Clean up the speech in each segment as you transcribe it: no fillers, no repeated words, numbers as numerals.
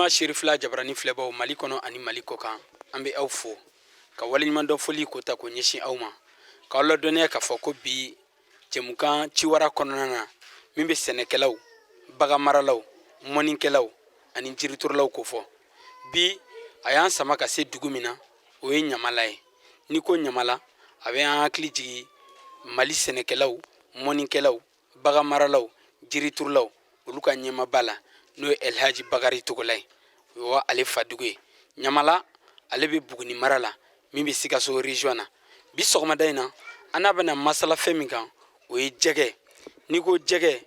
balma shirifla jabrani flebo mali kono ani mali kokan ambe aw fo ka waliman do foli ko ta ko nyishi awma ka wala doniya ka fo ko bi jemukan ci wara kono na mimbe senekelaw baga maralaw moninkelaw ani jiriturlaw ko fo bi ayan sama ka se dugumina o ye nyamala ye ni ko nyamala abe an hakili jigi mali senekelaw moninkelaw baga maralaw jiriturlaw olu ka nyema bala no Elhaji Bakari Togolay wa ale fadugue nyamala ale be buguni marala mimbi Sikaso region bi sogmada ina ana bana masala femikan o ye jege niko jege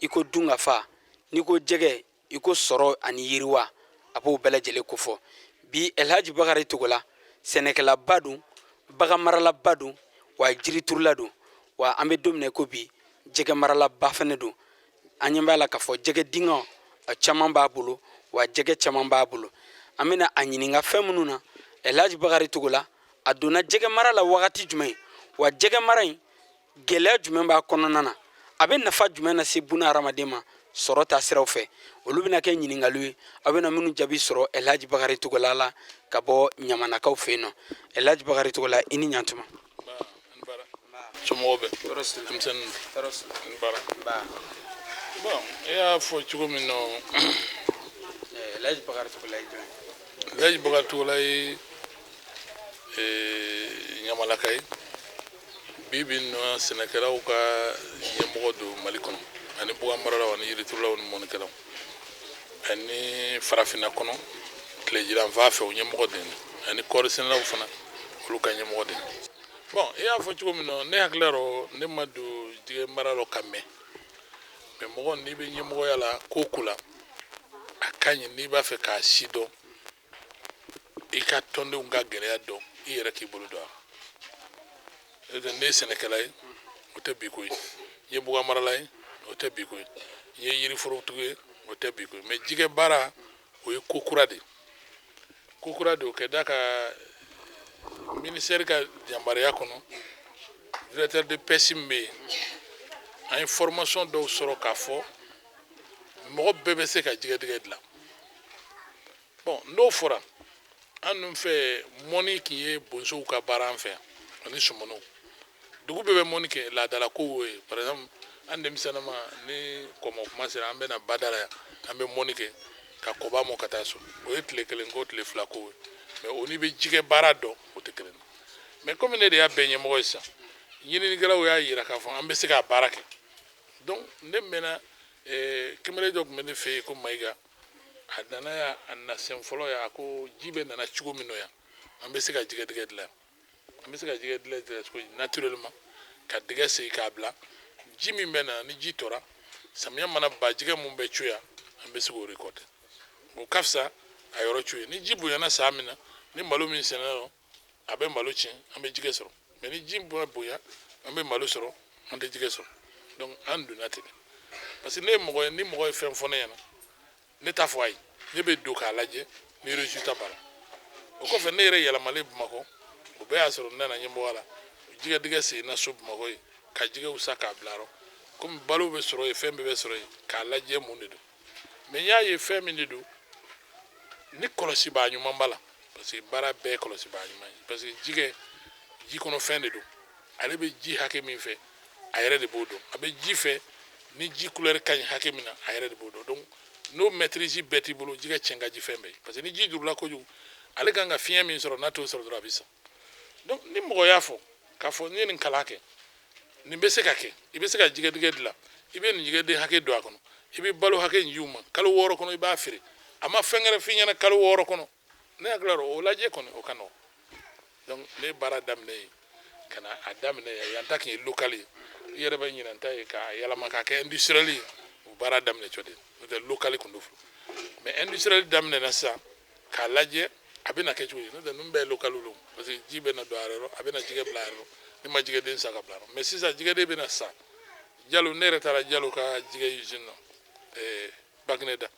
iko dunga fa niko jege iko soro ani yiriwa abo belajele ko fo bi Elhaji Bakari Togola senekela badu baga marala badu wa jiri turladu wa ambe domne ko bi jege marala bafane do anyamba la ka fo jege dinga a chaman b'a bolo wa jɛgɛ chaman b'a bolo an bɛna a ɲininka fɛn minnu na Elhaji Bakari Togola a donna jɛgɛ mara la wagati jumɛn wa jɛgɛ mara in gɛlɛya jumɛn b'a kɔnɔna na a bɛ nafa jumɛn lase buna hadamaden ma sɔrɔ ta siraw fɛ olu bɛna kɛ ɲininkaliw ye a bɛna minnu jaabi sɔrɔ Elhaji Bakari Togola la ka bɔ ɲamanakaw fɛ yen nɔ Elhaji Bakari Togola i ni ɲantuma bon ya fo chugo minno Elhaji Bakari Togola Elhaji Bakari Togola nyamala kay bibi no senekelaw ka yemogo do mali kono ani buga marala wani yiriturla woni monikelaw ani farafina kono klejiran va fe yemogo den ani kor senelaw fana olu ka yemogo den bon ya fo chugo minno ne haklero ne madu dige maralo kamme mais mogo ni be nyemgo yala kokula akanye ni ba fe ka sido e ka tonde unga gere do e yera ki bolu do e de ne senekalay o te bi koy ye buga maralay o te bi koy ye yiri foro tuge o te bi koy mais jige bara o e kokurade o ke daka ministère ka jambare yakono directeur de pessimé a information do soro ka fo mo bebe se ka jige de la bon no fora anum fe moni ki e bonso ka baran fe ani sumono dugu bebe moni ke la dala ko par exemple ande misanama ni como commencer ambe na badara ambe moni ke ka koba mo kataso o etle kelen go tle flako mais oni be jige barado o te kelen mais comme ne de ya benye mo isa yini ni garaw ya yira ka fo ambe se ka barake donc ne mena kimere dog mene fe ko maiga adana ya anna semfolo ya ko jibe na chugo mino ya ambe se ka jige de la ambe se ka jige de la ko naturellement ka diga se ka bla jimi mena ni jitora samya mana ba jige mun be chuya ambe se go record o kafsa ayoro chuya ni jibu yana samina ni malo min senano abe malo chin ambe jige soro mais ni jimbo boya ambe malo soro ande jige soro donc andu naté parce que ne mogo ni mogo fem fone yana ne ta fo ay ne be do ka laje ni résultat bala o ko fe ne re yala male mako o be asoro nana nyimbo wala jiga diga se na sub mako ka jiga usaka blaro comme balo be soro e fem be soro ka laje munde do mais nya ye fem ni do ni kolosi ba nyuma mbala parce que bara be kolosi ba nyuma parce que jiga ji kono fende do ale be ji hake min fe ayere de bodo abe ji fe ni ji couleur kany hakemina ayere de bodo donc no maîtrise beti bolo jiga chenga ji fembe parce que ni ji durla ko ju ale ganga fien min soro nato soro dra bisa donc ni mo yafo ka fo ni nin kalake ni be se ka ke ibe se ka jiga diga dila ibe ni jiga de hake do akono ibe balo hake njuma kala woro kono iba afiri ama fengere finya na kala woro kono ne aglaro o laje kono o kano donc le bara damne kana a daminɛ yan ta kun ye local ye i yɛrɛ bɛ ɲinɛ ta ye k'a yɛlɛma k'a kɛ industriel ye o baara daminɛ cogo de n'o tɛ local kun do mais industriel daminɛna sisan k'a lajɛ a bɛna kɛ cogo di n'o tɛ ninnu bɛɛ ye local lu parce que ji bɛna don a yɔrɔ a bɛna jɛgɛ bila a yɔrɔ ni ma jɛgɛden san ka bila a yɔrɔ mais sisan jɛgɛden bɛna san Jalo ne yɛrɛ taara Jalo ka jɛgɛ usine na Bagineda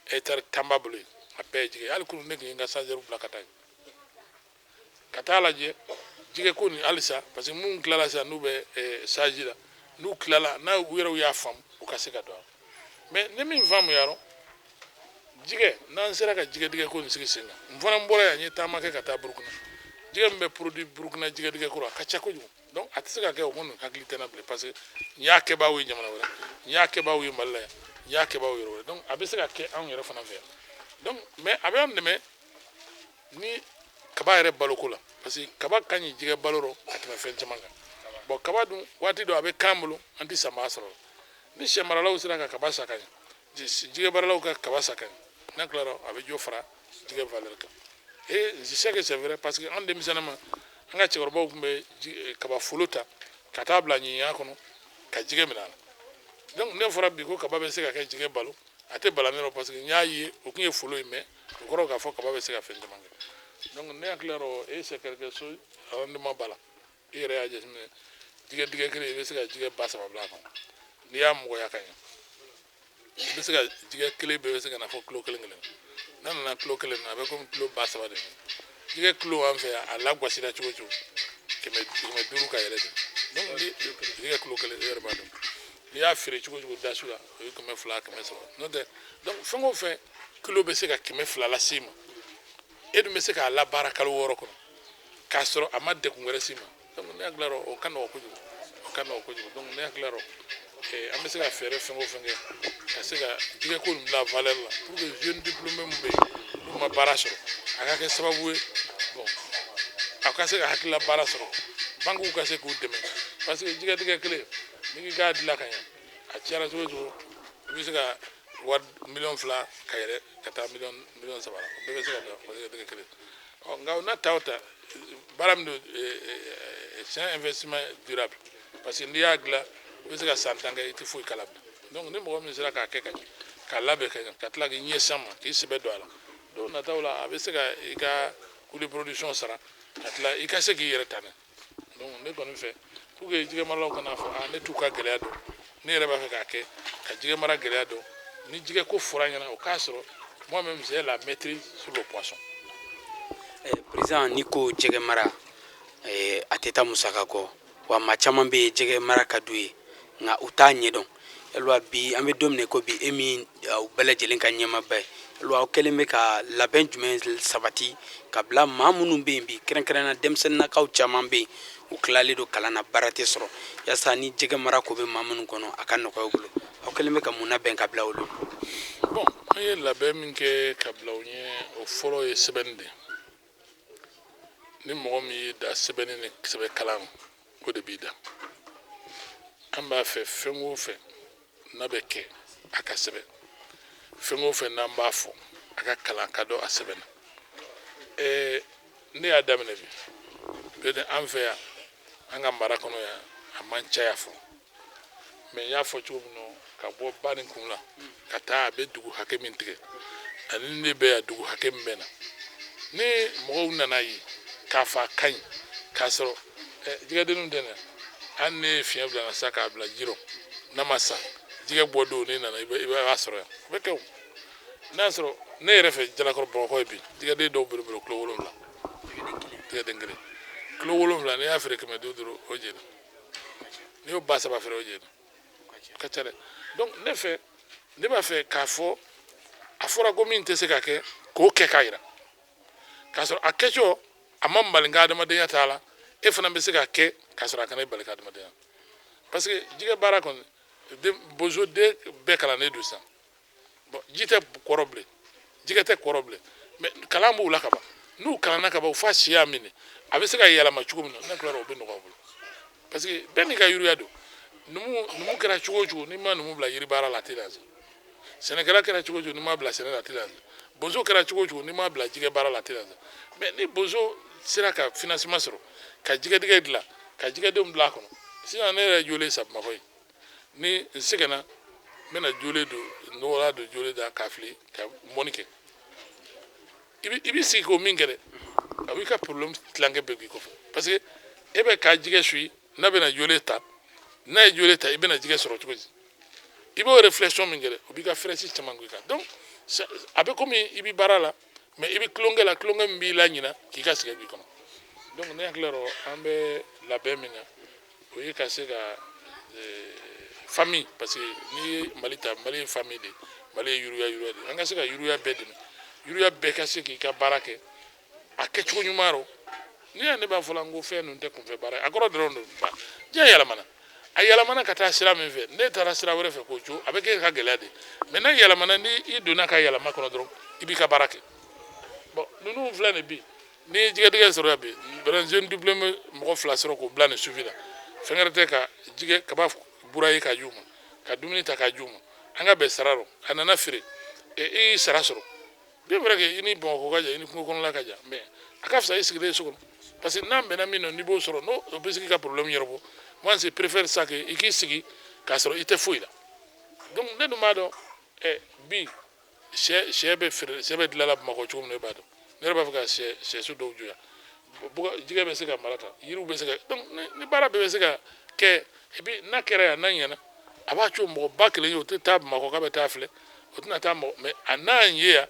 hectare 10 b'a bolo yen a bɛɛ ye jɛgɛ hali kunun ne tun ye n ka chargeur bila ka taa yen ka taa lajɛ jɛgɛ ko nin halisa parce que mun tilala sisan n'u bɛ saji la n'u tilala n'a u yɛrɛw y'a faamu u ka se ka don a la mais ni min faamuyara jɛgɛ n'an sera ka jɛgɛtigɛ ko nin sigi sen kan n fana bɔra yan n ye taama kɛ ka taa Burukina jɛgɛ min bɛ produit Burukina jɛgɛtigɛ ko la a ka ca kojugu donc a tɛ se ka kɛ o minnu hakili tɛ n na bilen parce que n y'a kɛbaaw ye jamana wɛrɛ n y'a kɛbaaw ye Mali la yan n y'a kɛbaaw yɔrɔ wɛrɛ donc a bɛ se ka kɛ anw yɛrɛ fana fɛ yan donc mais a bɛ an dɛmɛ ni kaba yɛrɛ baloko la parce que kaba ka ɲi jɛgɛ balo rɔ ka tɛmɛ fɛn caman kan bon kaba dun waati dɔ a bɛ k'an bolo an tɛ sanbaga sɔrɔ ni sɛ maralaw sera ka kaba san ka ɲɛ jɛgɛ baaralaw ka kaba san ka ɲɛ n'a tilara a bɛ dɔ fara jɛgɛ valeur kan et je sais que c'est vrai parce que an denmisɛnnin an ka cɛkɔrɔbaw tun bɛ kaba folo ta ka taa bila ɲinya kɔnɔ ka jɛgɛ minɛ a la donc ne fɔra bi ko kaba bɛ se ka kɛ jɛgɛ balo a tɛ bala ne rɔ parce que n y'a ye o tun ye folo ye mais o kɔrɔ k'a fɔ kaba bɛ se ka fɛn caman kɛ donc ne hakili la et c'est quelque chose rendement bala i yɛrɛ y'a jateminɛ jɛgɛtigɛ kelen i bɛ se ka jɛgɛ 3000 bila a kɔnɔ n'i y'a mɔgɔya ka ɲɛ i bɛ se ka jɛgɛ kelen bɛɛ bɛ se ka na fɔ kilo kelen n'a nana kilo kelen na a bɛ komi kilo 3000 de jɛgɛ kilo an fɛ yan a lagosira cogo cogo 500 ka yɛlɛ de donc ni jɛgɛ kilo kelen i yɛrɛ b'a dɔn n'i y'a feere cogo cogo dasu la o ye 200 300 n'o tɛ donc fɛn o fɛn kilo bɛ se ka 200 lase i ma e dun bɛ se k'a labaara kalo 6 kɔnɔ k'a sɔrɔ a ma degun wɛrɛ s'i ma donc ne hakili la o ka nɔgɔn kojugu donc ne hakili la an bɛ se ka fɛɛrɛ fɛn o fɛn kɛ ka se ka jɛgɛ ko nin bila valeur la pour que jeune diplômé min bɛ yen n'u ma baara sɔrɔ a ka kɛ sababu ye bon a ka se ka hakilila baara sɔrɔ banques ka se k'u dɛmɛ parce que jɛgɛtigɛ kelen n'i k'a dilan ka ɲɛ a cayara cogo cogo i bɛ se ka wari 2 millions ka yɛlɛ ka taa 3 millions la o bɛɛ bɛ se ka don o jɛgɛtigɛ kelen nka o n'a ta o ta baara min don c'est un investissement durable parce que n'i y'a dilan i bɛ se ka san 10 kɛ i tɛ foyi kala donc ni mɔgɔ min sera k'a kɛ ka ɲɛ k'a labɛn ka ɲɛ ka tila k'i ɲɛsin a ma k'i sɛbɛ don a la don nataw la a bɛ se ka i ka coût de production sara ka tila i ka se k'i yɛrɛ ta n'a donc ne kɔni fɛ pour que jɛgɛ maralaw kana fɔ ne t'u ka gɛlɛya dɔn ne yɛrɛ b'a fɛ k'a kɛ ka jɛgɛ mara gɛlɛya dɔn ni jɛgɛ ko fɔra ɲɛna o k'a sɔrɔ moi-même j'ai la maîtrise sur le poisson. Président ni ko jɛgɛ mara a tɛ taa musaka kɔ wa maa caman bɛ yen jɛgɛ mara ka d'u ye nka u t'a ɲɛdɔn yalima bi an bɛ don min ko bi e min u bɛɛ lajɛlen ka ɲɛmaaba ye yalima aw kɛlen bɛ ka labɛn jumɛn sabati ka bila maa minnu bɛ yen bi kɛrɛnkɛrɛnnenya denmisɛnninnakaw caman bɛ yen u tilalen don kalan na baara tɛ sɔrɔ yaasa ni jɛgɛ mara ko bɛ maa minnu kɔnɔ a ka nɔgɔya u bolo aw kɛlen bɛ ka mun labɛn ka bila olu. bon an ye labɛn min kɛ ka bila u ɲɛ o fɔlɔ ye sɛbɛnni de ni mɔgɔ min y'i da sɛbɛnni ni sɛbɛn kalan o de b'i da an b'a fɛ fɛn o fɛn n'a bɛ kɛ a ka sɛbɛn fɛn o fɛn n'an b'a fɔ a ka kalan ka dɔn a sɛbɛn na ne y'a daminɛ bi peut-être an fɛ yan an ka mara kɔnɔ yan a man caya fɔ mais n y'a fɔ cogo min na ka bɔ ba nin kun la ka taa a bɛ dugu hakɛ min tigɛ ani ne bɛ yan dugu hakɛ min bɛ na ni mɔgɔw nana ye k'a fɔ a ka ɲi k'a sɔrɔ jɛgɛdenninw tɛ na hali ne ye fiɲɛ bila n na sa k'a bila ji rɔ n'a ma sa jɛgɛ bɔ don ne nana i b'a sɔrɔ yan o bɛ kɛ o n'a sɔrɔ ne yɛrɛ fɛ jalakɔrɔ bamakɔ ye bi jɛgɛden dɔw bolo kilo 7 jɛgɛden kelen kilo 7 n'i y'a feere 500 o jɛna n'i y'o 3,000 feere o jɛna ka ca dɛ donc ne b'a fɛ k'a fɔ a fɔra ko min tɛ se ka kɛ k'o kɛ k'a jira k'a sɔrɔ a kɛcogo a ma bali n ka adamadenya t'a la e fana bɛ se ka kɛ k'a sɔrɔ a kana i bali ka adamadenya parce que jɛgɛ baara kɔni bozo den bɛɛ kalannen don sisan bon ji tɛ kɔrɔ bilen jɛgɛ tɛ kɔrɔ bilen mais kalan b'u la ka ban n'u kalanna ka ban u f'a si y'a minɛ a bɛ se ka yɛlɛma cogo min na ne tilara o bɛ nɔgɔya u bolo parce que bɛɛ n'i ka yiriya don numu kɛra cogo o cogo n'i ma numu bila yiri baara la a tɛ lanse sɛnɛkɛla kɛra cogo o cogo n'i ma bila sɛnɛ la a tɛ lanse bozo kɛra cogo o cogo n'i ma bila jɛgɛ baara la a tɛ lanse mais ni bozo sera ka financement sɔrɔ ka jɛgɛtigɛ dilan ka jigɛdenw bila a kɔnɔ sisan ne yɛrɛ jole sabamako ye ni n sɛgɛnna n bɛna jole don nɔgɔla don jole da k'a fili ka mɔni kɛ i b'i sigi k'o min kɛ dɛ a b'i ka problème tilankɛ bɛɛ b'i kɔfɛ parce que e bɛ ka jigɛ suyi n'a bɛna jole ta n'a ye jole ta i bɛna jigɛ sɔrɔ cogo di i b'o réflexion min kɛ dɛ o b'i ka frɛsi caman k'i kan donc a bɛ komi i bɛ baara la mais i bɛ tulonkɛ la tulonkɛ min b'i la ɲina k'i ka sɛgɛn b'i kɔnɔ donc ne hakili la an bɛ labɛn min na o ye ka se ka famille parce que n'i ye mali ta mali ye famille de mali ye yuruya de an ka se ka yuruya bɛɛ dɛmɛ yuruya bɛɛ ka se k'i ka baara kɛ a kɛcogo ɲuman rɔ n'i y'a ne b'a fɔ la n ko fɛn ninnu tɛ kunfɛ baara ye a kɔrɔ dɔrɔn don diɲɛ yɛlɛmana a yɛlɛmana ka taa sira min fɛ ne taara sira wɛrɛ fɛ k'o co a bɛ kɛ ka gɛlɛya de mais n'a yɛlɛmana ni i donna ka yɛlɛma kɔnɔ dɔrɔn i b'i ka baara kɛ bon ninnu filɛ nin bi n'i ye jɛgɛtigɛ sɔrɔ yan bi jeune diplômé mɔgɔ 2 sɔrɔ k'o bila nin sufi la fɛn wɛrɛ tɛ ka jɛgɛ kaba buraye ka d'u ma ka dumuni ta ka d'u ma an ka bɛn sara rɔ a nana feere i y'i sara sɔrɔ bien vrai que i ni Bamakɔ ka jan i ni kungo kɔnɔla ka jan mais a ka fisa i sigilen so kɔnɔ parce que n'an bɛnna min na n'i b'o sɔrɔ n'o bɛ se k'i ka problème ɲɛnabɔ moi je préfère ça que i k'i sigi k'a sɔrɔ i tɛ foyi la donc ne dun b'a dɔn bi sɛ bɛ feere sɛ bɛ dilanla Bamakɔ cogo min na i b'a dɔn ne yɛrɛ b'a fɛ ka sɛso dɔw jɔ yan jɛgɛ bɛ se ka mara tan yiriw bɛ se ka donc ni baara bɛɛ bɛ se ka kɛ et puis n'a kɛra yan n'a ɲɛna a b'a to mɔgɔ ba kelen ye o tɛ taa Bamakɔ k'a bɛ taa filɛ o tɛna taa mɔgɔ mais a n'a ye yan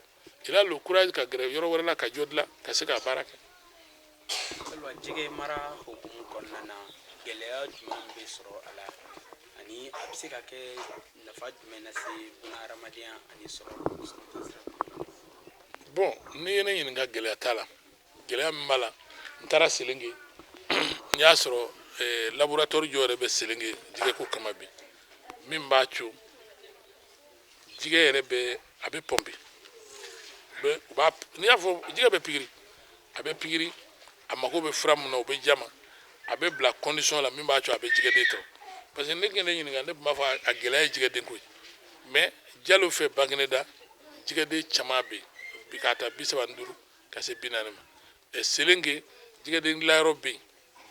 il a le courage ka gɛrɛ yɔrɔ wɛrɛ la ka jɔ dilan ka se ka baara kɛ. ayiwa jɛgɛ mara hukumu kɔnɔna na gɛlɛya jumɛn bɛ sɔrɔ a la ani a bɛ se ka kɛ nafa jumɛn lase bunahadamadenya ani sɔrɔ bon n'i ye ne ɲininka gɛlɛya t'a la gɛlɛya min b'a la n taara Selenge n y'a sɔrɔ laboratoire jɔ yɛrɛ bɛ Selenge jɛgɛko kama bi min b'a co jɛgɛ yɛrɛ bɛ a bɛ pɔnpe n'i y'a fɔ jɛgɛ bɛ pikiri a bɛ pikiri a mago bɛ fura min na o bɛ jama a bɛ bila condition la min b'a co a bɛ jɛgɛden tɔrɔ parce que ne tun ye ne ɲininka ne tun b'a fɔ a gɛlɛya ye jɛgɛden ko ye mais Jalo fɛ Bagineda jɛgɛden caman bɛ yen k'a ta 35 ka se 40 ma Selenge jɛgɛden dilayɔrɔ bɛ yen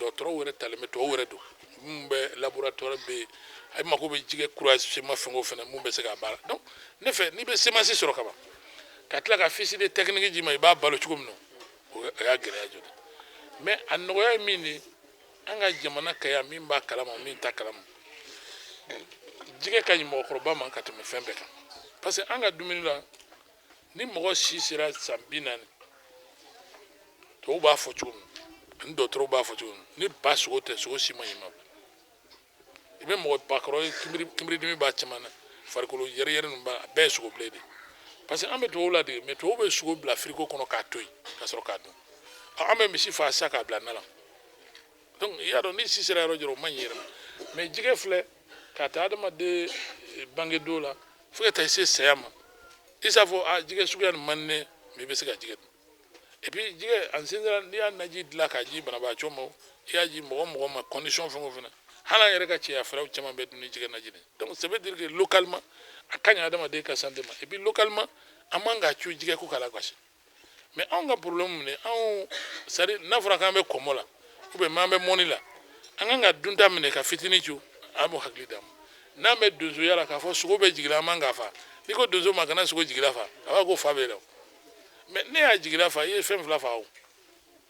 dɔgɔtɔrɔw yɛrɛ talen bɛ tubabuw yɛrɛ don minnu bɛ laboratoire bɛ yen a mago bɛ jɛgɛ couragement fɛngɛw fana mun bɛ se k'a baara donc ne fɛ n'i bɛ semence sɔrɔ ka ban ka tila ka fiche de technique d'i ma i b'a balo cogo min na o y'a gɛlɛya jɔ dɛ mais a nɔgɔya ye min ye an ka jamana ka yan min b'a kalama min t'a kalama jɛgɛ ka ɲi mɔgɔkɔrɔba ma ka tɛmɛ fɛn bɛɛ kan parce que an ka dumuni la ni mɔgɔ si sera san 40 tubabuw b'a fɔ cogo min ani dɔgɔtɔrɔw b'a fɔ cogo min ni ba sogo tɛ sogo si ma ɲi ma i bɛ mɔgɔ bakɔrɔ ye kinbiridimi b'a caman na farikolo yɛrɛyɛrɛ ninnu b'a a bɛɛ ye sogo bilen de parce que an bɛ tubabuw ladege mais tubabuw bɛ sogo bila frigo kɔnɔ k'a to yen ka sɔrɔ k'a dun an bɛ misi faga sisan k'a bila na la donc i y'a dɔn ni si sera yɔrɔ jɔrɔ o man ɲi yɛrɛ ma mais jɛgɛ filɛ k'a ta adamaden bangedon la fo ka taa se saya ma i s'a fɔ jɛgɛ suguya nin man di ne mais i bɛ se ka jɛgɛ dun et puis jɛgɛ en général n'i y'a naji dilan k'a di banabaatɔ ma i y'a di mɔgɔ mɔgɔ ma condition fɛn o fɛn na hali an yɛrɛ ka cɛya fɛɛrɛw caman bɛ dun ni jɛgɛ naji de donc ça veut dire que localement a ka ɲi adamaden ka santé ma et puis localement an man ka cu jɛgɛ ko k'a lagosi mais anw ka problème min ye anw c'est à dire n'a fɔra k'an bɛ kɔmɔ la ou bien m'an bɛ mɔni la an kan ka dunta minɛ ka fitinin cu an b'o hakili d'a ma n'an bɛ donsoya la k'a fɔ sogo bɛ jigila an man k'a fa n'i ko donso ma kana sogo jigila fa a b'a ko fa bɛ la mais ne y'a jigila fa i ye fɛn 2 fa o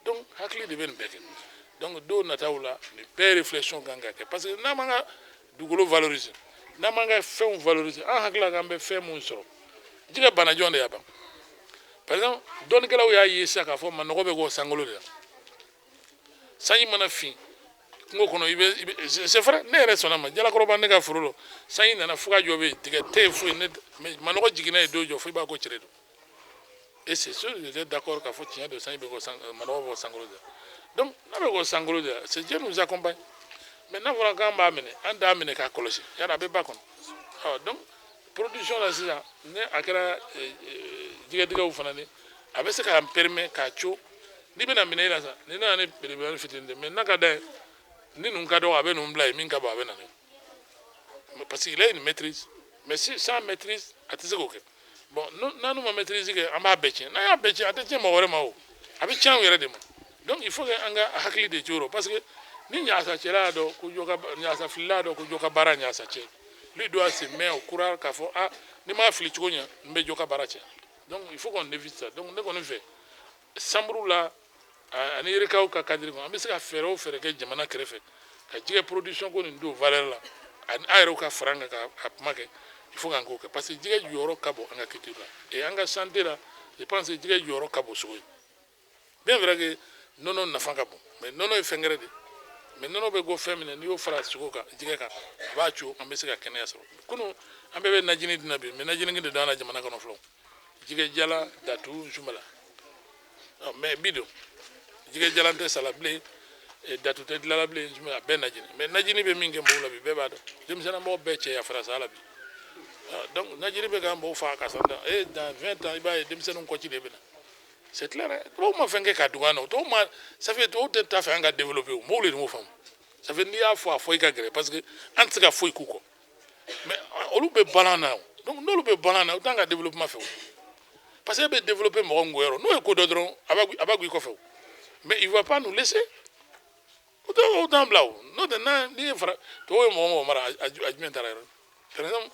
donc hakili de bɛ nin bɛɛ kɛ donc don nataw la nin bɛɛ réflexion kan ka kɛ parce que n'an m'an ka dugukolo valoriser n'an m'an ka fɛnw valoriser an hakili la k'an bɛ fɛn mun sɔrɔ jɛgɛ bana jɔn de y'a ban par exemple dɔnnikɛlaw y'a ye sisan k'a fɔ manɔgɔ bɛ k'o sankolo de la sanji mana fin kungo kɔnɔ i bɛ c'est vrai ne yɛrɛ sɔnna ma jalakɔrɔba ne ka foro la sanji nana fo ka jɔ bɛ yen tigɛ tɛ yen foyi manɔgɔ jiginna yen don jɔ fo i b'a ko cere don et c'est sûr que j'étais d'accord k'a fɔ tiɲɛ don sanji bɛ k'o manɔgɔ bɛ k'o sankolo de la donc n'a bɛ k'o sankolo de la c'est Dieu nous accompagne mais n'a fɔra k'an b'a minɛ an t'a minɛ k'a kɔlɔsi yala a bɛ ba kɔnɔ donc production la sisan ne a kɛra jɛgɛtigɛw fana ni a bɛ se k'an permet k'a co n'i bɛna minɛ i la sa ni nana ni belebeleni fitinin de mais n'a ka d'a ye ni ninnu ka dɔgɔ a bɛ ninnu bila yen min ka bon a bɛ na ne parce qu'il a une maîtrise mais si sans maîtrise a tɛ se k'o kɛ bon n'an ma maîtrise kɛ an b'a bɛɛ tiɲɛ n'a y'a bɛɛ tiɲɛ a tɛ tiɲɛ mɔgɔ wɛrɛ ma o a bɛ tiɲɛ anw yɛrɛ de ma donc il faut que an ka hakili de co o parce que ni ɲasa cɛla dɔ ko ɲasa filila dɔ ko jɔ ka baara ɲasa cɛ lui doit se mettre au courant k'a fɔ ni m'a fili cogo ɲɛ n bɛ jɔ ka baara cɛ donc il faut qu'on évite ça donc ne kɔni fɛ sanburu la ani yerekaw ka cadre kɔnɔ an bɛ se ka fɛɛrɛ o fɛɛrɛ kɛ jamana kɛrɛfɛ ka jɛgɛ production ko nin don valeur la ani a yɛrɛw ka fara an kan ka kuma kɛ il faut k'an k'o kɛ parce que jɛgɛ jɔyɔrɔ ka bon an ka culture la et an ka santé la je pense que jɛgɛ jɔyɔrɔ ka bon sogo ye bien vrai que nɔnɔ nafa ka bon mais nɔnɔ ye fɛn wɛrɛ de mais nɔnɔ bɛ go fɛn min na n'i y'o fara sogo kan jɛgɛ kan a b'a co an bɛ se ka kɛnɛya sɔrɔ kunun an bɛɛ bɛ najini dun na bi mais najini de don an na jamana kɔnɔ fɔlɔ jɛgɛ jala datu zumala mais bi don jɛgɛ jalan tɛ sala bilen datu tɛ dilanla bilen zumala a bɛɛ najini mais najini bɛ min kɛ mɔgɔw la bi bɛɛ b'a dɔn denmisɛnninmɔgɔ bɛɛ cɛ yafara sa la bi donc najini bɛ k'an mɔgɔw faga ka san dans 20 ans i b'a ye denmisɛnninw kɔci de bɛ na c'est clair tubabu ma fɛn kɛ ka dug'a na tubabu ma ça fait tubabu tɛ taa fɛ an ka développer o mɔgɔw de m'o faamu ça fait n'i y'a fɔ a fɔ i ka gɛrɛ parce que an tɛ se ka foyi k'u kɔ mais olu bɛ balan na donc n'olu bɛ balan na o t'an ka développement fɛ o parce que e bɛ développer mɔgɔ min yɔrɔ n'o ye ko dɔ dɔrɔn a b'a guwa i kɔfɛ o mais il va pas nous laisser o t'an bila o n'o tɛ n'i ye fara tubabu ye mɔgɔ mɔgɔ mara a jumɛn taara yɔrɔ par exemple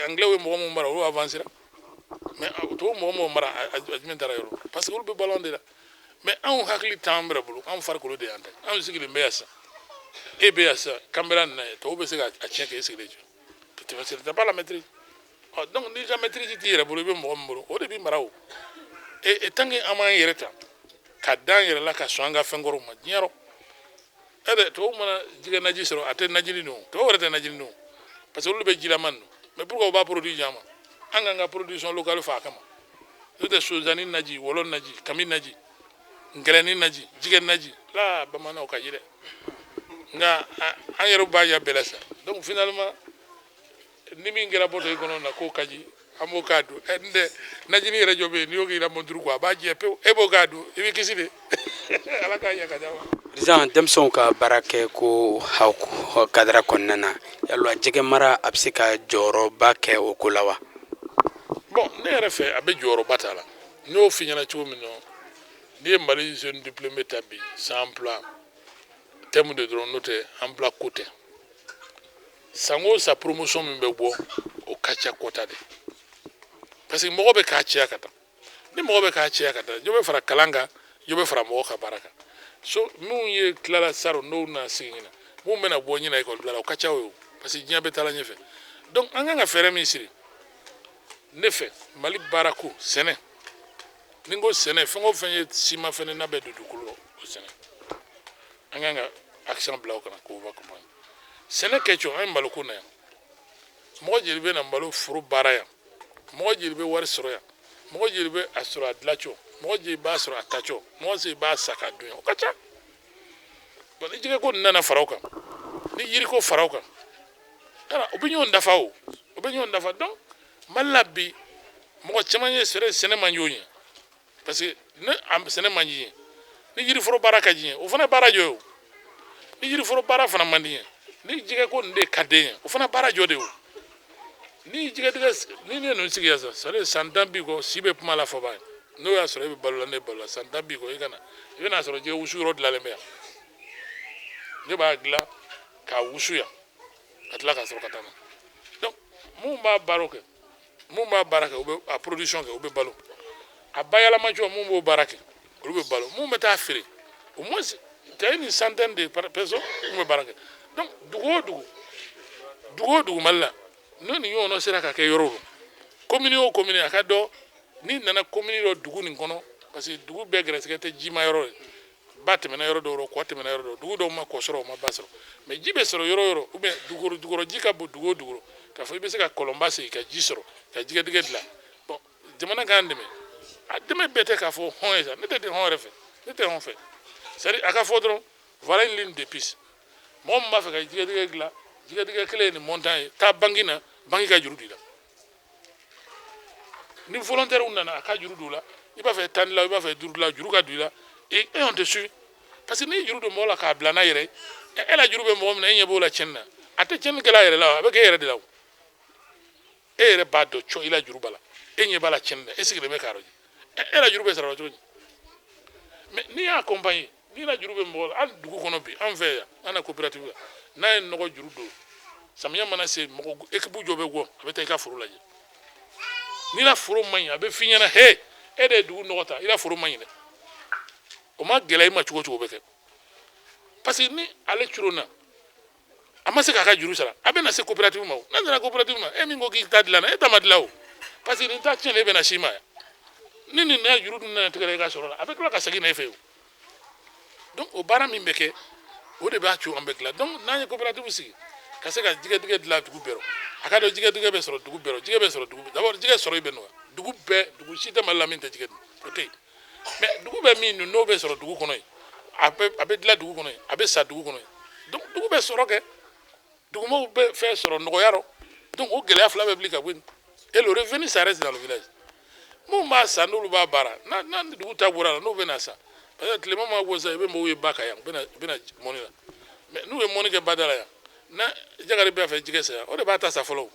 anglais ye mɔgɔ min mara olu avancera mais tubabu mɔgɔ mɔgɔ mara a jumɛn taara yɔrɔ parce que olu bɛ ballon de la mais anw hakili t'an bɛrɛ bolo anw farikolo de y'an ta anw sigilen bɛ yan sisan e bɛ yan sisan kanbɛra nin na ye tubabu bɛ se ka tiɲɛ kɛ e sigilen jɔ parce que t'as pas la maîtrise donc n'i ka maîtrise t'i yɛrɛ bolo i bɛ mɔgɔ min bolo o de b'i mara o et tant que an m'an yɛrɛ ta ka d'an yɛrɛ la ka sɔn an ka fɛn kɔrɔw ma diɲɛ yɔrɔ ɛdɛ tubabu mana jɛgɛ naji sɔrɔ a tɛ najini dun tubabu yɛrɛ tɛ najini dun parce que olu bɛ jilaman dun mais pourquoi u b'a produit jan ma an k'an ka production locale fa a kama n'o tɛ sozani naji wɔlɔ naji kami naji ngɛlɛni naji jɛgɛ naji la bamananw ka ye dɛ nka an yɛrɛ b'a ya bɛɛ la sa donc finalement ni min kɛra bɔtɔ i kɔnɔ na k'o ka di an b'o k'a dun n tɛ najini yɛrɛ jɔ bɛ yen n'i y'o k'i la monturu kɔ a b'a jɛ pewu e b'o k'a dun i bɛ kisi de ala k'a ɲɛ ka di a ma. président denmisɛnw ka baara kɛ ko kadira kɔnɔna na yalɔ jɛgɛ mara a bɛ se ka jɔyɔrɔba kɛ o ko la wa. bon ne yɛrɛ fɛ a bɛ jɔyɔrɔba t'a la n y'o f'i ɲɛna cogo min na n'i ye mali jeune diplômé ta bi sans emploi thème de dɔrɔn n'o tɛ emploi ko tɛ san o san promotion min bɛ bɔ o ka ca kɔta de parce que mɔgɔ bɛ k'a cɛya ka taa ni mɔgɔ bɛ k'a cɛya ka taa jɔ bɛ fara kalan kan jɔ bɛ fara mɔgɔ ka baara kan so minnu ye tilala saro n'o na sigi ɲina minnu bɛna bɔ ɲina ekɔli bila la o ka ca o ye parce que diɲɛ bɛ taa la ɲɛfɛ donc an kan ka fɛɛrɛ min siri ne fɛ mali baarako sɛnɛ ni n ko sɛnɛ fɛn o fɛn ye siman fɛnɛ n'a bɛ don dugukolo la o sɛnɛ an kan ka action bila o kana k'o ba kuma sɛnɛ kɛcogo an ye maloko na yan mɔgɔ jeli bɛ na malo foro baara yan mɔgɔ jeli bɛ wari sɔrɔ yan mɔgɔ jeli bɛ a sɔrɔ a dilancogo mɔgɔ jeli b'a sɔrɔ a tacogo mɔgɔ jeli b'a sa k'a dun yan o ka ca bon ni jɛgɛ ko nin nana fara o kan ni yiri ko fara o kan o bɛ ɲɔgɔn dafa o bɛ ɲɔgɔn dafa donc mali la bi mɔgɔ caman ye sɛnɛ man y'o ɲɛ parce que ne sɛnɛ man di ye ni yiriforo baara ka di ye o fana baara jɔ ye o ni yiriforo baara fana man di ye ni jɛgɛ ko nin de ka di ye o fana baara jɔ de o ni jɛgɛtigɛ ni ne ninnu sigi yan sisan c'est à dire san 10 b'i kɔ si bɛ kuma la fɔ b'a ye n'o y'a sɔrɔ e bɛ balo la ne balo la san 10 b'i kɔ i kana i bɛna sɔrɔ jɛgɛ wusu yɔrɔ dilanlen bɛ yan ne b'a dilan k'a wusu yan ka tila ka sɔrɔ ka taa na donc mun b'a baara kɛ mun b'a baara kɛ o bɛ a production kɛ o bɛ balo a bayɛlɛma cogo mun b'o baara kɛ olu bɛ balo mun bɛ taa feere au moins tu as une centaine de personnes mun bɛ baara kɛ donc dugu o dugu mali la n'o ni ɲɔgɔn sera ka kɛ yɔrɔ o commune o commune a ka dɔn ni nana commune dɔ dugu nin kɔnɔ parce que dugu bɛɛ gɛrɛsɛgɛ tɛ jima yɔrɔ ye ba tɛmɛna yɔrɔ dɔw kɔ tɛmɛna yɔrɔ dɔw dugu dɔw ma kɔ sɔrɔ o ma ba sɔrɔ mais ji bɛ sɔrɔ yɔrɔ o yɔrɔ ou bien dugukɔrɔ ji ka bon dugu o dugu k'a fɔ i bɛ se ka kɔlɔnba sigi ka ji sɔrɔ ka jɛgɛtigɛ dilan bon jamana k'an dɛmɛ a dɛmɛ bɛɛ tɛ k'a fɔ hɔn ye sa ne tɛ hɔn yɛrɛ fɛ ne tɛ hɔn fɛ c'est à dire a ka fɔ dɔrɔn voilà une ligne de piste mɔgɔ min b'a fɛ ka jɛgɛtigɛ dilan jɛgɛtigɛ kelen ye nin montant ye taa banque na banque ka juru d'i la ni volontaire nana a ka juru d'u la i b'a fɛ 10 la i b'a fɛ 5 la juru ka don i la et on te suit parce que n'i juru don mɔgɔ la k'a bila n'a yɛrɛ ye e la juru bɛ mɔgɔ min na e ɲɛ b'o la tiɲɛni na a tɛ tiɲɛni kɛla a yɛrɛ la a bɛ kɛ e yɛrɛ de la o e yɛrɛ b'a dɔn cɔn i la juru b'a la e ɲɛ b'a la tiɲɛni na e sigilen bɛ k'a dɔn e la juru bɛ sara cogo di mais n'i y'a accompagner ni na juru bɛ mɔgɔ la hali dugu kɔnɔ bi an fɛ yan an na coopérative la n'a ye nɔgɔ juru don samiya mana se mɔgɔ équipe jɔ bɛ gɔ a bɛ taa i ka foro lajɛ ni na foro man ɲi a bɛ f'i ɲɛna he e de ye dugu nɔgɔ ta i ka foro man ɲi dɛ o ma gɛlɛya i ma cogo cogo bɛ kɛ parce que ni ale curonna a ma se k'a ka juru sara a bɛ na se coopérative ma o n'a nana coopérative ma e min ko k'i ta dilan na e ta ma dilan o parce que nin ta tiɲɛna e bɛ na s'i ma yan ni nin n'a juru dun nana tigɛ i ka sɔrɔ la a bɛ tila ka segin na e fɛ o donc o baara min bɛ kɛ o de b'a to an bɛ dilan donc n'an ye coopérative sigi ka se ka jɛgɛtigɛ dilan dugu bɛɛ rɔ a ka dɔn jɛgɛtigɛ bɛ sɔrɔ dugu bɛɛ rɔ jɛgɛ bɛ sɔrɔ dugu bɛɛ d'abord jɛgɛ sɔrɔ bɛ nɔgɔya dugu bɛɛ dugu si tɛ Mali la min tɛ jɛgɛ dun o tɛ yen mais dugu bɛ min dun n'o bɛ sɔrɔ dugu kɔnɔ yen a bɛ dilan dugu kɔnɔ yen a bɛ sa dugu kɔnɔ yen donc dugu bɛ sɔrɔ kɛ dugumɔgɔw bɛ fɛn sɔrɔ nɔgɔya rɔ donc o gɛlɛya fila bɛ wuli ka bɔ yen et le revenu ça reste dans le village mun b'a san n'olu b'a baara n'a dugu ta bɔra la n'o bɛ na san parce que tilema ma bɔ sisan i bɛ mɔgɔw ye ba kan yan u bɛ na mɔni la mais n'u ye mɔni kɛ bada la yan na jagari b'a fɛ jɛgɛ sa yan o de b'a ta sa fɔlɔ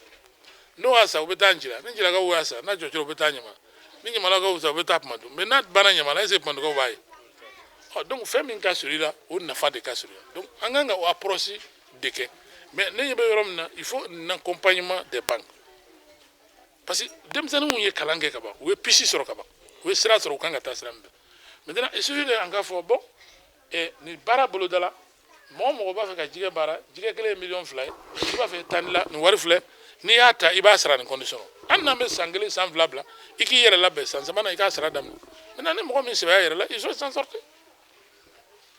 n'o y'a sa u bɛ taa Njira ni Njirakaw y'a sa n'a jɔjɔra u bɛ taa Ɲama ni Ɲamalakaw sa u bɛ taa Pumadu mais n'a banna Ɲama la est-ce que Pumadukaw b'a ye donc fɛn min ka surun i la o nafa de ka surun i la donc an kan ka o approche de kɛ mais ne ɲɛ bɛ yɔrɔ min na il faut un accompagnement des banques parce que denmisɛnninw ye kalan kɛ ka ban u ye pisi sɔrɔ ka ban u ye sira sɔrɔ u kan ka taa sira min fɛ maintenant il suffit de an ka fɔ bon nin baara boloda la mɔgɔ mɔgɔ b'a fɛ ka jɛgɛ baara jɛgɛ kelen ye miliyɔn 2 ye i b'a fɛ tan la nin wari filɛ n'i y'a ta i b'a sara nin condition hali n'an bɛ san 1 san 2 bila i k'i yɛrɛ labɛn san 3nan i k'a sara daminɛ maintenant ni mɔgɔ min sɛbɛya yɛrɛ la il faut s'en sortir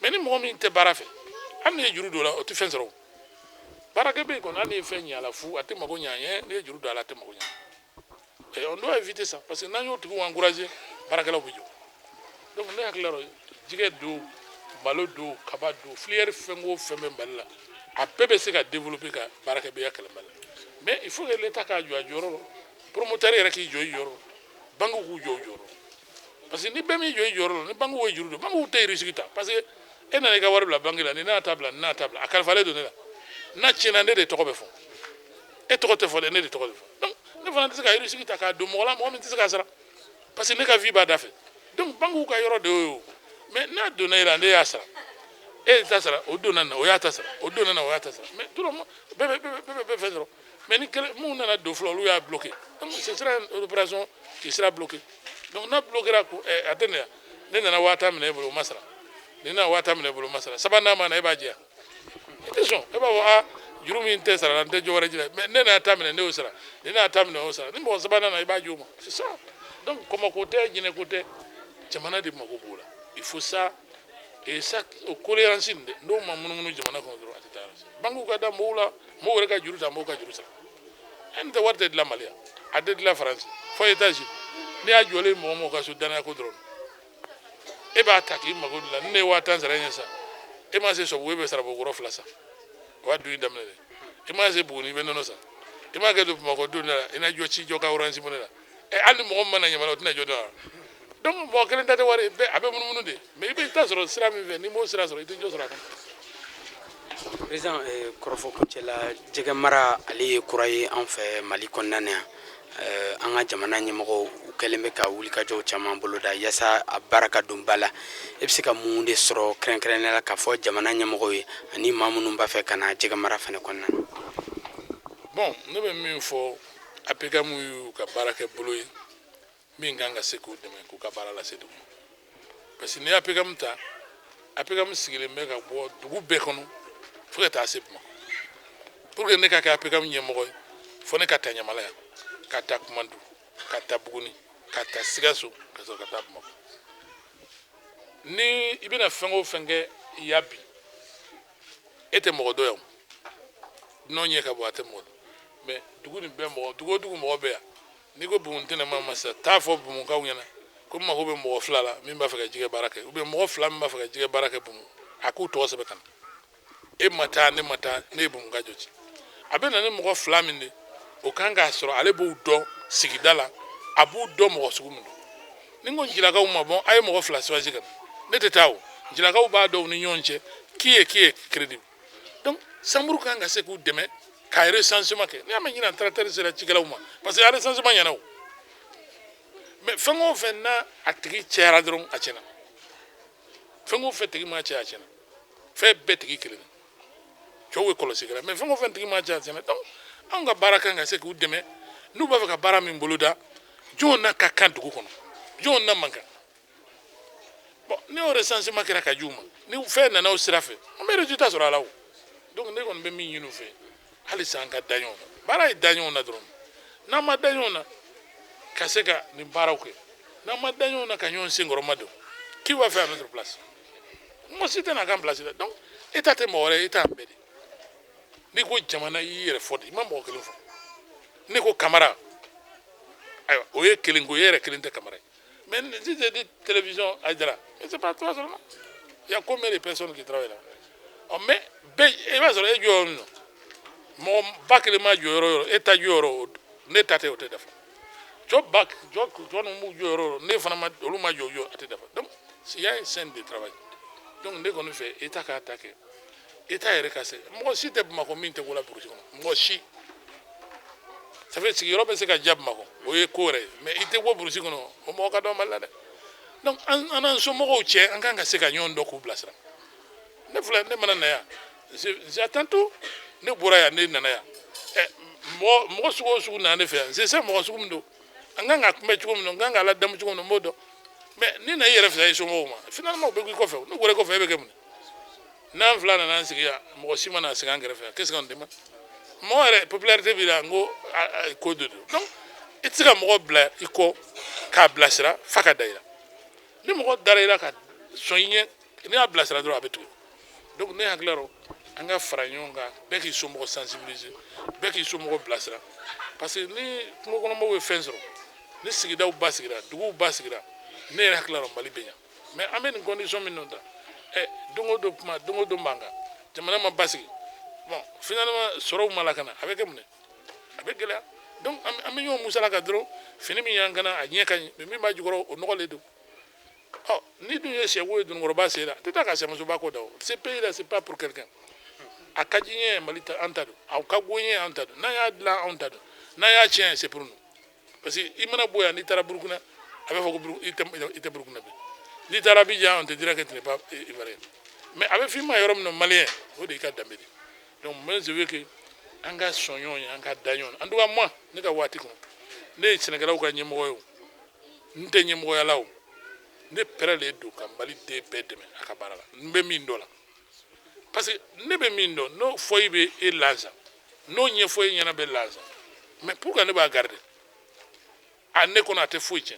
mais ni mɔgɔ min tɛ baara fɛ hali n'i ye juru don a la o tɛ fɛn sɔrɔ o baarakɛ bɛ yen kɔni hali n'i ye fɛn ɲɛ a la fu a tɛ mago ɲɛ an ye n'i ye juru don a la a tɛ mago ɲɛ et on doit éviter ça parce que n'an y'o tigiw encourager baarakɛlaw bɛ jɔ donc ne hakili la jɛgɛ don malo don kaba don filière fɛn o fɛn bɛ Mali la a bɛɛ bɛ se ka développer ka baarakɛbaliya kɛlɛ Mali la mais il faut que l'État k'a jɔ a jɔyɔrɔ la promoteur yɛrɛ k'i jɔ i jɔyɔrɔ banque k'u jɔ u jɔyɔrɔ parce que ni bɛɛ m'i jɔ i jɔyɔrɔ la ni banque ye juru don banque tɛ risque ta parce que e nana i ka wari bila banque la ni n'a ta bila ni n'a ta bila a kalifalen don ne la n'a tiɲɛna ne de tɔgɔ bɛ fɔ e tɔgɔ tɛ fɔ dɛ ne de tɔgɔ bɛ fɔ donc ne fana tɛ se ka risque ta k'a don mɔgɔ la mɔgɔ min tɛ se k'a sara parce que ne ka vie b'a da fɛ donc banque ka yɔrɔ de y'o mais n'a donna e la ne y'a sara e ta sara o donna na o y'a ta sara o donna na o y'a ta sara mais tout le monde bɛɛ fɛn sɔrɔ mais ni mun nana don fɔlɔ olu y'a bloqué donc ce sera une opération qui sera bloquée donc n'a bloquera ko a tɛ ne yan ne nana 5000 minɛ e bolo o ma sara ni nana 5000 minɛ e bolo o ma sara sabanan ma na e b'a jɛ i tɛ sɔn e b'a fɔ juru min tɛ sara la n tɛ jɔ wɛrɛ ji la mais ne nana ta minɛ ne y'o sara ni nana ta minɛ o sara ni mɔgɔ sabanan na i b'a jɛ o ma c'est ça donc kɔmɔko tɛ jinɛko tɛ jamana de mago b'o la il faut ça et ça o cohérence in dɛ n'o ma munumunu jamana kɔnɔ dɔrɔn a tɛ taa yɔrɔ si banque ka da mɔgɔw la mɔgɔw yɛrɛ ka juru ta mɔgɔw ka juru sara e nin tɛ wari tɛ dilan Mali yan a tɛ dilan Faransi fo États-Unis n'i y'a jɔlen mɔgɔ mɔgɔ ka so danaya ko dɔrɔn e b'a ta k'i mago dilan ni ne ye 5000 sara e ɲɛ sa e ma se sɔbugu e bɛ sara bɔkɔrɔ 2 san o b'a dun i daminɛ dɛ e ma se Buguni i bɛ nɔnɔ san e ma kɛ don Bamakɔ don la i na jɔ ci jɔ ka Orange Money la hali ni mɔgɔ min mana Ɲamana o tɛna jɔ dɔn wa donc mɔgɔ kelen ta tɛ wari a bɛ munumunu de mais i bɛ taa sɔrɔ sira min fɛ n'i m'o sira sɔrɔ i tɛ jɔ sɔrɔ a kan. président kɔrɔfɔ kuncɛla jɛgɛ mara ale ye kura ye an fɛ Mali kɔnɔna na yan an ka jamana ɲɛmɔgɔw u kɛlen bɛ ka wulikajɔw caman boloda yaasa a baara ka don ba la e bɛ se ka mun de sɔrɔ kɛrɛnkɛrɛnnenya la k'a fɔ jamana ɲɛmɔgɔw ye ani maa minnu b'a fɛ ka na jɛgɛ mara fana kɔnɔna na. bon ne bɛ min fɔ APCAM y'u ka baarakɛ bolo ye min kan ka se k'u dɛmɛ k'u ka baara lase dugu ma parce que n'i ye APCAM ta APCAM sigilen bɛ ka bɔ dugu bɛɛ kɔnɔ fo ka taa se Bamakɔ pour que ne ka kɛ APCAM ɲɛmɔgɔ ye fo ne ka taa Ɲamala yan ka taa Kumandu ka taa Buguni ka taa Sikaso ka sɔrɔ ka taa Bamakɔ ni i bɛna fɛn o fɛn kɛ i y'a bi e tɛ mɔgɔ dɔ yan n'o ɲɛ ka bɔ a tɛ mɔgɔ dɔn mais dugu nin bɛɛ mɔgɔ dugu o dugu mɔgɔ bɛ yan n'i ko Bugun Tɛnɛma ma sisan t'a fɔ Bumukaw ɲɛna ko n mago bɛ mɔgɔ 2 la min b'a fɛ ka jɛgɛ baara kɛ ou bien mɔgɔ 2 min b'a fɛ ka jɛgɛ baara kɛ Bumun a k'u tɔgɔ sɛbɛn ka na e ma taa ne ma taa ne ye Bumuka jɔ ci a bɛ na ni mɔgɔ 2 min de o kan k'a sɔrɔ ale b'u dɔn sigida la a b'u dɔn mɔgɔ sugu min don ni n ko Njilakaw ma bɔn a ye mɔgɔ 2 choisir ka na ne tɛ taa o Njilakaw b'a dɔn u ni ɲɔgɔn cɛ qui est crédible donc Sanburu kan ka se k'u dɛmɛ k'a recensement kɛ n'i y'a mɛn ɲinan tracteur sera cikɛlaw ma parce que a recensement ɲɛna o mais fɛn o fɛn n'a a tigi cɛyara dɔrɔn a tiɲɛna fengo fe tigi ma cha chena fe betigi kilina chowe kolosigara mais fengo fe tigi ma cha chena donc an ga baraka nga se ku deme nu ba ka bara min buluda jona ka kan dugu kono jona manka bon ni o recensement kira ka juma ni fe na na o sirafe o me résultat sur ala donc ne kon be min yinu fe hali sanga daño bara daño na dron na ma daño na kaseka ni bara ko na ma daño na ka nyon singoro mado qui va faire notre place moi c'était na kan place donc état te more état mbedi ni ko jamana yere fodi ma mo kelin fo ni ko camara ayo o ye kelin go yere kelin te camara mais si c'est de télévision Aïdara mais c'est pas toi seulement il y a combien de personnes qui travaillent là oh mais e va solo e jo no mo bakle ma jo état jo ne tate o te dafa job back job no mu jo ne fana ma olu ma jo ate dafa donc il y a une scène de travail donc ne ko fait état ka attaquer état est recassé mo si te ma ko min te wala pour mo si ça fait que Europe c'est ka jab mako o ye kore mais ite wo burusi kono o mo ka do mala de donc an so mo ko che an kan ka se ka nyon do ku blasra ne fula ne mana na ya j'attends tout ne bora ya ne nana ya mo sugo na ne fe c'est ça mo sugo ndo an kan ka me chugo ndo kan ka la dam chugo ndo modo mais ni na yere fe so mo ma finalement be ko fe no gore ko fe be kemne nan fula na sigi ya mo sima na sigi ngere fe qu'est-ce qu'on demande mo re popularité bi la ngo ko do donc itika mo bla iko ka blasra faka daira ni mo daira ka soyine ni a blasra do abetu donc ne haklaro anga faranyonga be ki somo sensibiliser be ki somo blasra parce que ni mo kono mo we fensro ni sigi daw basigira dugu basigira ne haklaro mali benya mais amen condition minonda dongo do manga jamana ma basigi bon finalement soro malakana avec emne avec gela donc am yo musala ka dro fini mi yangana a nyeka mi ma jugoro o nokole do oh ni du yesi wo du ngoro ba sela tata ka sema so ba ko do ce pays là c'est pas pour quelqu'un a kadinye malita antado a kagonye antado na ya la antado na ya chien c'est pour nous parce que imana boya ni tara burkina avec foko ite burkina be ni tara bijan on te dira que tu n'es pas ivoirien mais avec film yorom no malien o de ka dambe donc moi je veux que anga sonyon anga danyon en tout cas moi ne ka wati ko ne Sénégal ko nyemo yo nte nyemo ya lawo ne perele do ka mali de bedeme akabara mbe mindola parce que ne be mindo no foyibe e laza no nye foyi nyana be laza mais pourquoi ne ba garder a ne ko na te foyiche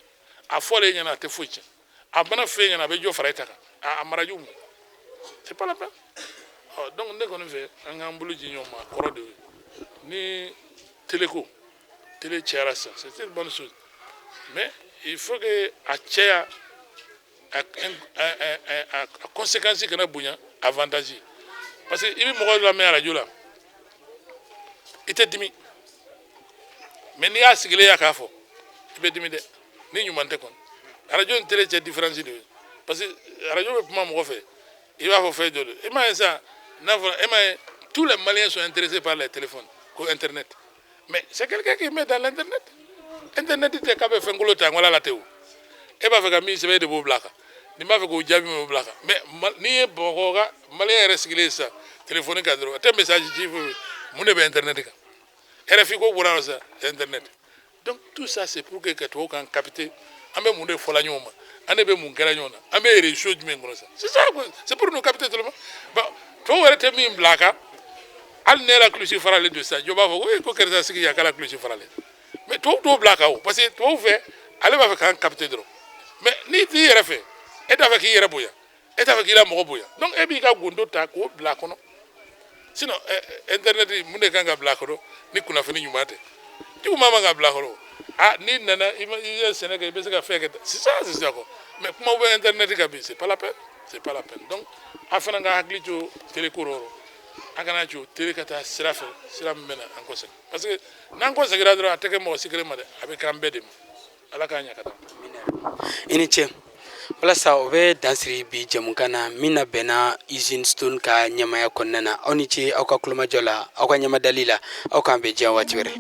a fole nyana te foyiche a bana fe nyana be jo fara itaka a maraju c'est pas la peine. Oh, donc ne ko fait un ambulu jinyo ma koro de ni téléco télé tiara ça c'est une bonne chose mais il faut que a tia a conséquence que na bunya avantage parce que il mo la mère radio là était dimi mais ni a sigile ya kafo be dimi de ni ñu manté kon radio télé c'est différence de parce que radio be mo fait il va faire de et ça tous les Maliens sont intéressés par les téléphones, Internet. Mais c'est quelqu'un qui met dans l'Internet. Internet, il est capable de faire un peu de la théo. Et pas faire comme de beau black. Ni pas faire comme Jabi beau black. Mais ni bon, Malien recycler ça. Téléphoner cadre. Tes messages, mon Internet. Et la figo pour ça, Internet. Donc tout ça, c'est pour que tu aies capté. Ambe mon folanyoma. Anebe mon garanyona. Ambe les choses du même ça. C'est ça, c'est pour nous capter tout le monde. Bon. To were te min blaka al ne la klusi farale de ça jo ba fo ko kerza sigi ya kala klusi farale mais to blaka o parce que to fait ale ba fa kan capter dro mais ni ti yere fe e da fa ki yere boya e da fa ki la mo boya donc e bi ka gondo ta ko blaka no sinon internet mu ne kan ga blaka do ni kuna fa ni nyumate ti ko mama ga blaka do ah ni nana i Sénégal be se ka fait c'est ça quoi mais comment on internet ka bi c'est pas la peine donc afana nga haklito telekororo akana jo telekata sirafe siram mena en conseil parce que nan conseil gradro ateke mo sikre made avec ambedem ala ka nya kata ini che wala sa obe dansri bi jamukana mina bena usine stone ka nyama ya konnana oni che au ka kuluma jola au ka nyama dalila au ka be jawa tiwere